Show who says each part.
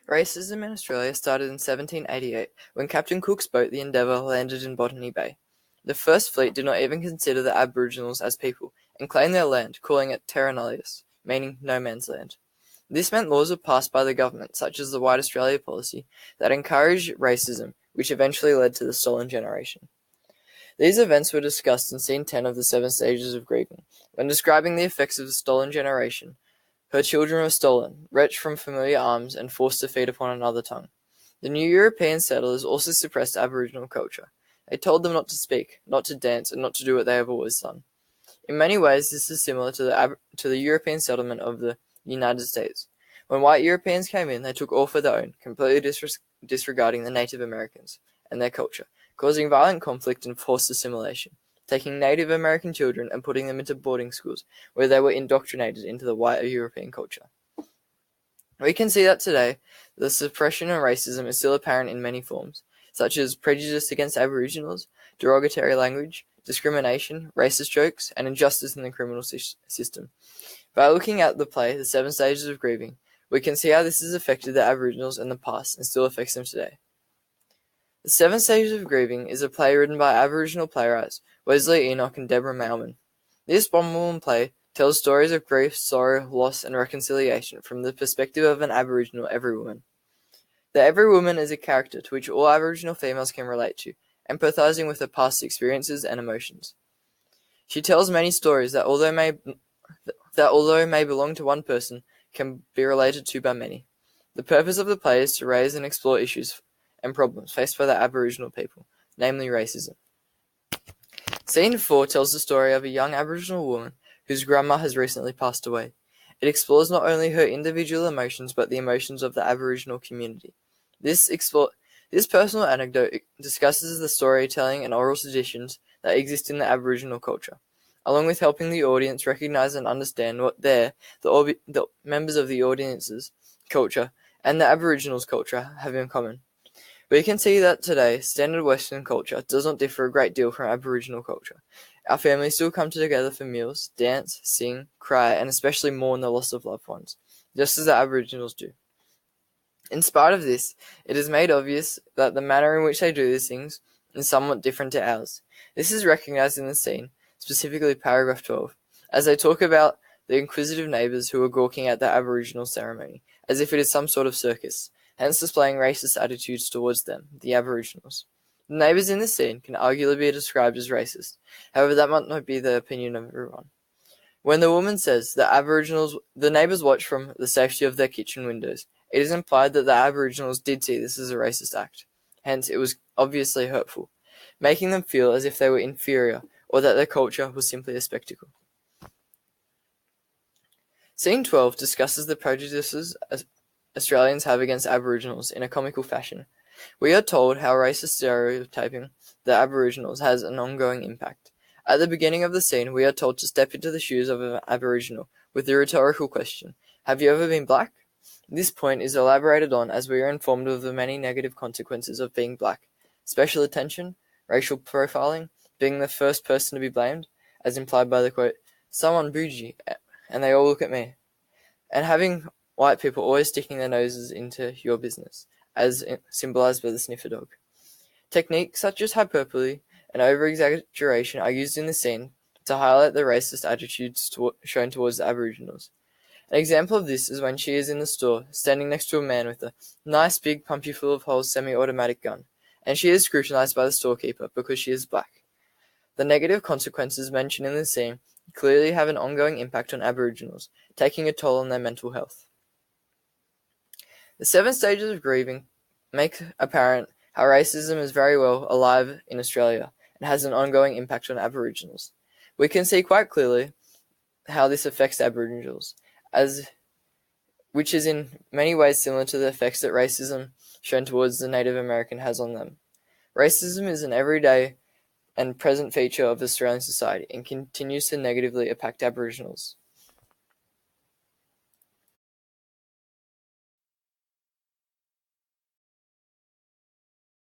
Speaker 1: Racism in Australia started in 1788 when Captain Cook's boat the Endeavour landed in Botany Bay. The first fleet did not even consider the Aboriginals as people and claimed their land, calling it Terra Nullius, meaning no man's land. This meant laws were passed by the government, such as the White Australia policy, that encouraged racism, which eventually led to the Stolen Generation. These events were discussed in Scene 10 of the Seven Stages of Grieving, when describing the effects of the Stolen Generation. Her children were stolen, wrenched from familiar arms, and forced to feed upon another tongue. The new European settlers also suppressed Aboriginal culture. They told them not to speak, not to dance, and not to do what they have always done. In many ways, this is similar to the European settlement of the United States. When white Europeans came in, they took all for their own, completely disregarding the Native Americans and their culture, causing violent conflict and forced assimilation, taking Native American children and putting them into boarding schools, where they were indoctrinated into the white European culture. We can see that today, the suppression of racism is still apparent in many forms, such as prejudice against Aboriginals, derogatory language, discrimination, racist jokes, and injustice in the criminal system. By looking at the play, The Seven Stages of Grieving, we can see how this has affected the Aboriginals in the past and still affects them today. The Seven Stages of Grieving is a play written by Aboriginal playwrights Wesley Enoch and Deborah Malman. This one-woman play tells stories of grief, sorrow, loss, and reconciliation from the perspective of an Aboriginal every woman. The every woman is a character to which all Aboriginal females can relate to, empathizing with her past experiences and emotions. She tells many stories that although may belong to one person, can be related to by many. The purpose of the play is to raise and explore issues and problems faced by the Aboriginal people, namely racism. Scene 4 tells the story of a young Aboriginal woman whose grandma has recently passed away. It explores not only her individual emotions but the emotions of the Aboriginal community. This personal anecdote discusses the storytelling and oral traditions that exist in the Aboriginal culture, along with helping the audience recognize and understand what the members of the audience's culture and the Aboriginals' culture have in common. We can see that today, standard Western culture does not differ a great deal from Aboriginal culture. Our families still come together for meals, dance, sing, cry, and especially mourn the loss of loved ones, just as the Aboriginals do. In spite of this, it is made obvious that the manner in which they do these things is somewhat different to ours. This is recognized in the scene, specifically paragraph 12, as they talk about the inquisitive neighbours who are gawking at the Aboriginal ceremony, as if it is some sort of circus, hence displaying racist attitudes towards them, the Aboriginals. The neighbours in this scene can arguably be described as racist, however that might not be the opinion of everyone. When the woman says that the neighbours watch from the safety of their kitchen windows, it is implied that the Aboriginals did see this as a racist act. Hence, it was obviously hurtful, making them feel as if they were inferior or that their culture was simply a spectacle. Scene 12 discusses the prejudices Australians have against Aboriginals in a comical fashion. We are told how racist stereotyping the Aboriginals has an ongoing impact. At the beginning of the scene, we are told to step into the shoes of an Aboriginal with the rhetorical question, "Have you ever been black?" This point is elaborated on as we are informed of the many negative consequences of being black: special attention, racial profiling, being the first person to be blamed, as implied by the quote, "Someone bougie, and they all look at me," and having white people always sticking their noses into your business, as symbolized by the sniffer dog. Techniques such as hyperbole and over-exaggeration are used in the scene to highlight the racist attitudes shown towards the Aboriginals. An example of this is when she is in the store, standing next to a man with a nice big pumpy full of holes semi-automatic gun, and she is scrutinized by the storekeeper because she is black. The negative consequences mentioned in the scene clearly have an ongoing impact on Aboriginals, taking a toll on their mental health. The 7 stages of grieving make apparent how racism is very well alive in Australia and has an ongoing impact on Aboriginals. We can see quite clearly how this affects Aboriginals, which is in many ways similar to the effects that racism shown towards the Native American has on them. Racism is an everyday and present feature of Australian society and continues to negatively impact Aboriginals.